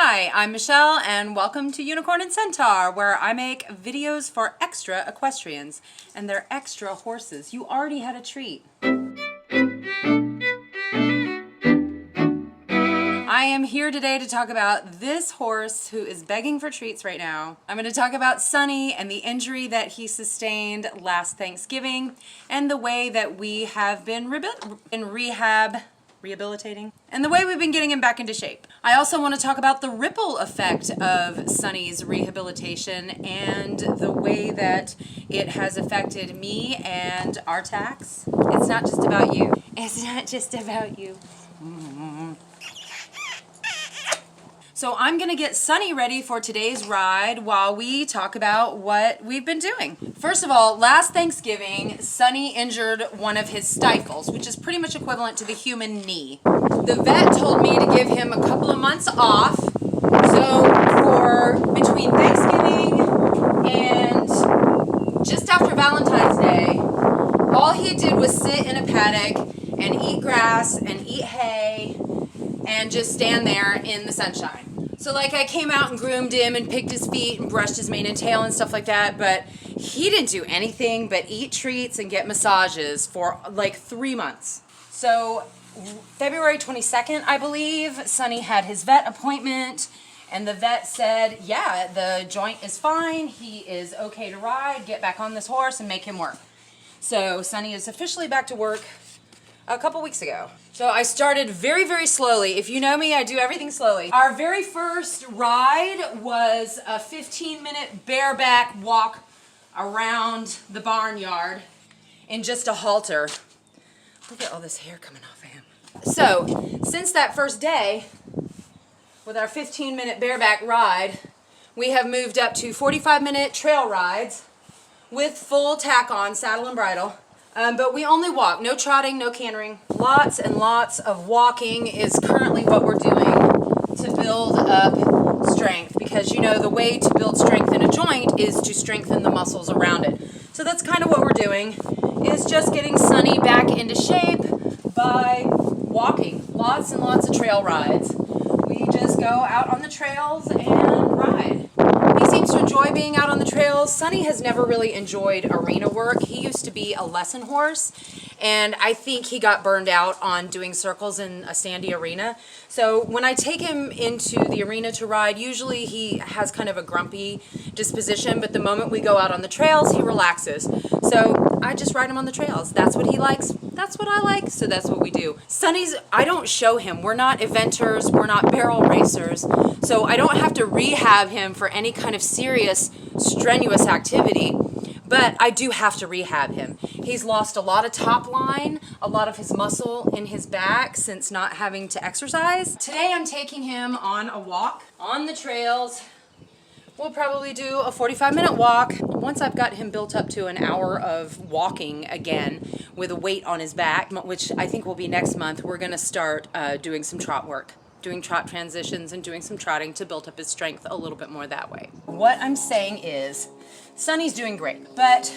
Hi, I'm Michelle and welcome to Unicorn and Centaur, where I make videos for Extra Equestrians and their extra horses. You already had a treat. I am here today to talk about this horse who is begging for treats right now. I'm going to talk about Sunny and the injury that he sustained last Thanksgiving and the way that we have been rehabilitating, and the way we've been getting him back into shape. I also want to talk about the ripple effect of Sunny's rehabilitation and the way that it has affected me and Artax. It's not just about you. It's not just about you. So I'm going to get Sunny ready for today's ride while we talk about what we've been doing. First of all, last Thanksgiving, Sunny injured one of his stifles, which is pretty much equivalent to the human knee. The vet told me to give him a couple of months off. So for between Thanksgiving and just after Valentine's Day, all he did was sit in a paddock and eat grass and eat hay and just stand there in the sunshine. So like I came out and groomed him and picked his feet and brushed his mane and tail and stuff like that, but he didn't do anything but eat treats and get massages for like 3 months. So February 22nd, I believe, Sunny had his vet appointment and the vet said, yeah, the joint is fine, he is okay to ride, get back on this horse and make him work. So Sunny is officially back to work a couple weeks ago. So I started very, very slowly. If you know me, I do everything slowly. Our very first ride was a 15-minute bareback walk around the barnyard in just a halter. Look at all this hair coming off of him. So since that first day, with our 15-minute bareback ride, we have moved up to 45-minute trail rides with full tack-on saddle and bridle. But we only walk, no trotting, no cantering. Lots and lots of walking is currently what we're doing to build up strength, because you know the way to build strength in a joint is to strengthen the muscles around it. So that's kind of what we're doing, is just getting Sunny back into shape by walking. Lots and lots of trail rides. We just go out on the trails and ride. He seems to enjoy being out on the trails. Sunny has never really enjoyed arena work. He used to be a lesson horse, and I think he got burned out on doing circles in a sandy arena. So when I take him into the arena to ride, usually he has kind of a grumpy disposition, but the moment we go out on the trails, he relaxes. So I just ride him on the trails. That's what he likes. That's what I like, so that's what we do. Sunny's, I don't show him. We're not eventers, we're not barrel racers, so I don't have to rehab him for any kind of serious, strenuous activity, but I do have to rehab him. He's lost a lot of top line, a lot of his muscle in his back since not having to exercise. Today I'm taking him on a walk on the trails. We'll probably do a 45-minute walk. Once I've got him built up to an hour of walking again with a weight on his back, which I think will be next month, we're gonna start doing some trot work, doing trot transitions and doing some trotting to build up his strength a little bit more that way. What I'm saying is, Sunny's doing great, but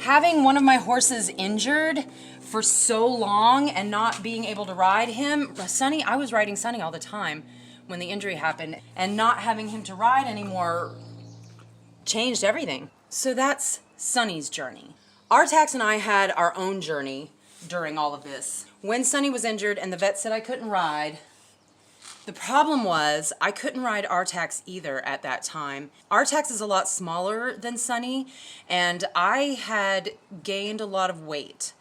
having one of my horses injured for so long and not being able to ride him, Sunny, I was riding Sunny all the time when the injury happened, and not having him to ride anymore changed everything. So that's Sunny's journey. Artax and I had our own journey during all of this. When Sunny was injured and the vet said I couldn't ride, the problem was I couldn't ride Artax either at that time. Artax is a lot smaller than Sunny, and I had gained a lot of weight.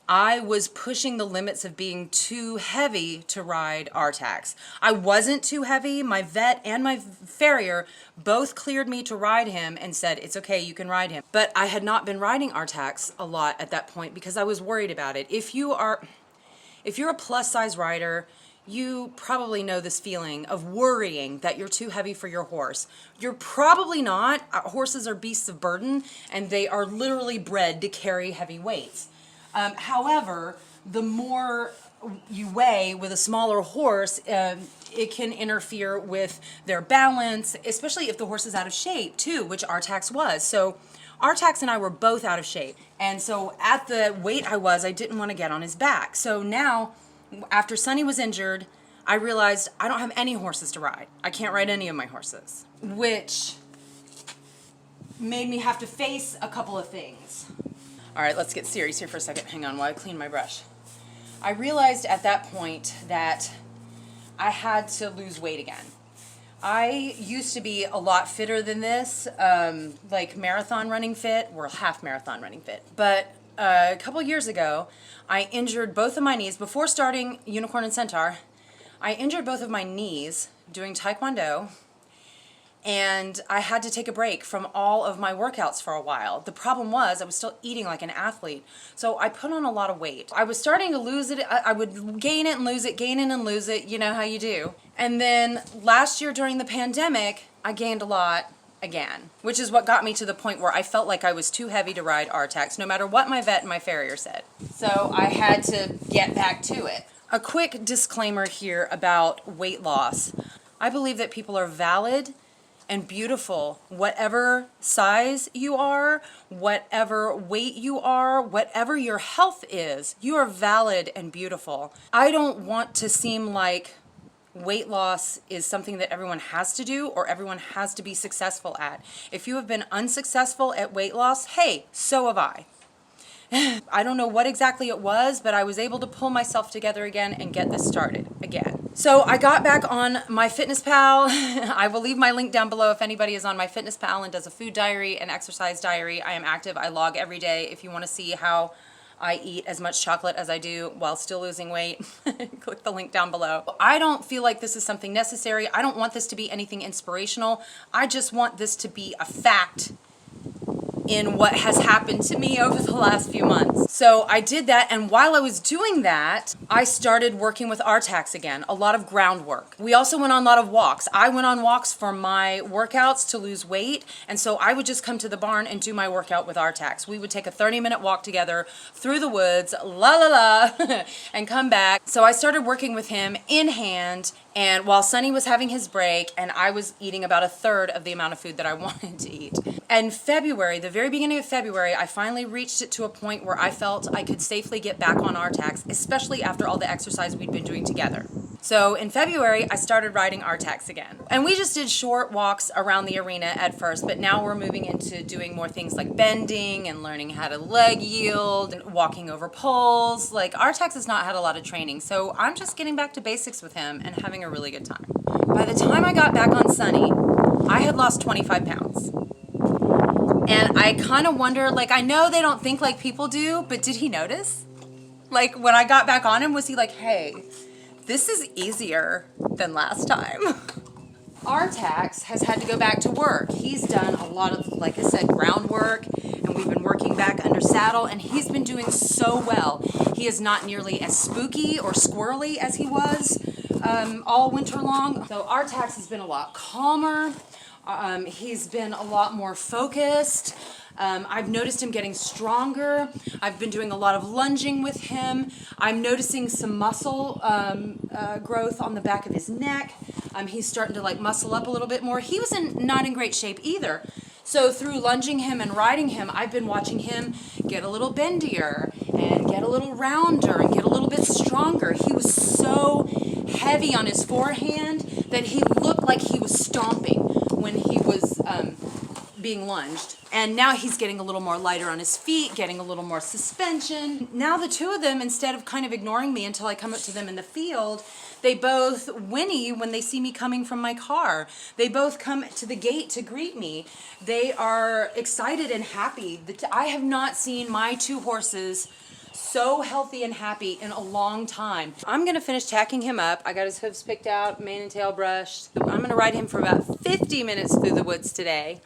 I was pushing the limits of being too heavy to ride Artax. I wasn't too heavy. My vet and my farrier both cleared me to ride him and said, it's okay, you can ride him. But I had not been riding Artax a lot at that point because I was worried about it. If you're a plus size rider, you probably know this feeling of worrying that you're too heavy for your horse. You're probably not. Horses are beasts of burden, and they are literally bred to carry heavy weights. However, the more you weigh with a smaller horse, it can interfere with their balance, especially if the horse is out of shape too, which Artax was. So Artax and I were both out of shape. And so at the weight I didn't want to get on his back. So now, after Sunny was injured, I realized I don't have any horses to ride. I can't ride any of my horses, which made me have to face a couple of things. All right, let's get serious here for a second. Hang on while I clean my brush. I realized at that point that I had to lose weight again. I used to be a lot fitter than this, like marathon running fit, or half marathon running fit. But a couple years ago, I injured both of my knees. Before starting Unicorn and Centaur, I injured both of my knees doing Taekwondo, and I had to take a break from all of my workouts for a while. The problem was I was still eating like an athlete, so I put on a lot of weight. I was starting to lose it. I would gain it and lose it, gain it and lose it, you know how you do. And then last year during the pandemic, I gained a lot again, which is what got me to the point where I felt like I was too heavy to ride RTAX, no matter what my vet and my farrier said. So I had to get back to it. A quick disclaimer here about weight loss. I believe that people are valid and beautiful, whatever size you are, whatever weight you are, whatever your health is, you are valid and beautiful. I don't want to seem like weight loss is something that everyone has to do or everyone has to be successful at. If you have been unsuccessful at weight loss, hey, so have I. I don't know what exactly it was, but I was able to pull myself together again and get this started again. So I got back on Myfitnesspal. I will leave my link down below if anybody is on Myfitnesspal and does a food diary and exercise diary. I am active. I log every day. If you want to see how I eat as much chocolate as I do while still losing weight, click the link down below. I don't feel like this is something necessary. I don't want this to be anything inspirational. I just want this to be a fact in what has happened to me over the last few months. So I did that, and while I was doing that, I started working with RTAX again, a lot of groundwork. We also went on a lot of walks. I went on walks for my workouts to lose weight, and so I would just come to the barn and do my workout with RTAX. We would take a 30-minute walk together through the woods, la la la, and come back. So I started working with him in hand, and while Sonny was having his break, and I was eating about a third of the amount of food that I wanted to eat. And February, the very beginning of February, I finally reached it to a point where I felt I could safely get back on RTAX, especially after all the exercise we'd been doing together. So in February, I started riding RTAX again. And we just did short walks around the arena at first, but now we're moving into doing more things like bending and learning how to leg yield and walking over poles. Like, RTAX has not had a lot of training, so I'm just getting back to basics with him and having a really good time. By the time I got back on Sonny, I had lost 25 pounds. And I kind of wonder, like, I know they don't think like people do, but did he notice? Like, when I got back on him, was he like, hey, this is easier than last time? RTAX has had to go back to work. He's done a lot of, like I said, groundwork, and we've been working back under saddle, and he's been doing so well. He is not nearly as spooky or squirrely as he was all winter long. So RTAX has been a lot calmer. He's been a lot more focused. I've noticed him getting stronger. I've been doing a lot of lunging with him. I'm noticing some muscle growth on the back of his neck. He's starting to like muscle up a little bit more. He was not in great shape either. So through lunging him and riding him, I've been watching him get a little bendier and get a little rounder and get a little bit stronger. He was so heavy on his forehand that he looked like he was stomping when he was being lunged. And now he's getting a little more lighter on his feet, getting a little more suspension. Now the two of them, instead of kind of ignoring me until I come up to them in the field, they both whinny when they see me coming from my car. They both come to the gate to greet me. They are excited and happy. I have not seen my two horses so healthy and happy in a long time. I'm gonna finish tacking him up. I got his hooves picked out, mane and tail brushed. I'm gonna ride him for about 50 minutes through the woods today.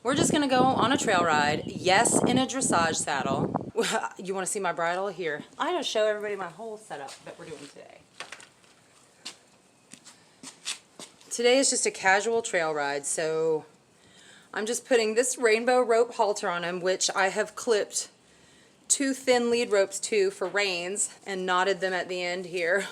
We're just gonna go on a trail ride. Yes, in a dressage saddle. You wanna see my bridle? Here. I'm gonna show everybody my whole setup that we're doing today. Today is just a casual trail ride, so I'm just putting this rainbow rope halter on him, which I have clipped 2 thin lead ropes to for reins and knotted them at the end here.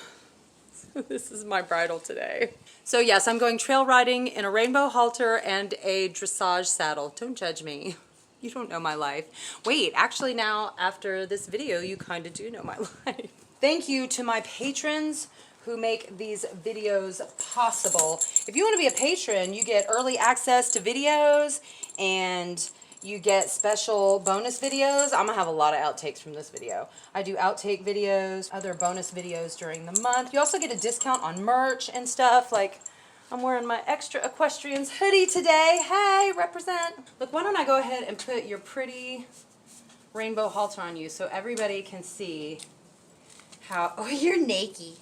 So this is my bridle today. So yes, I'm going trail riding in a rainbow halter and a dressage saddle. Don't judge me. You don't know my life. Wait, actually now after this video, you kind of do know my life. Thank you to my patrons who make these videos possible. If you want to be a patron, you get early access to videos and you get special bonus videos. I'm gonna have a lot of outtakes from this video. I do outtake videos, other bonus videos during the month. You also get a discount on merch and stuff. Like, I'm wearing my Extra Equestrians hoodie today. Hey, represent. Look, why don't I go ahead and put your pretty rainbow halter on you so everybody can see how, oh, you're naked.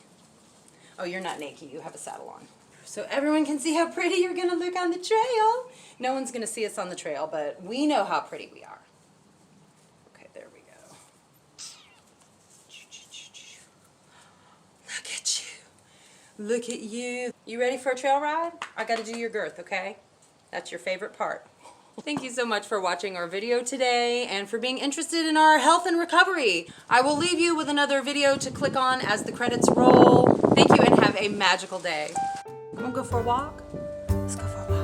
Oh, you're not naked, you have a saddle on. So everyone can see how pretty you're gonna look on the trail. No one's gonna see us on the trail, but we know how pretty we are. Okay, there we go. Look at you. Look at you. You ready for a trail ride? I gotta do your girth, okay? That's your favorite part. Thank you so much for watching our video today and for being interested in our health and recovery. I will leave you with another video to click on as the credits roll. Thank you and have a magical day. I'm gonna go for a walk. Let's go for a walk.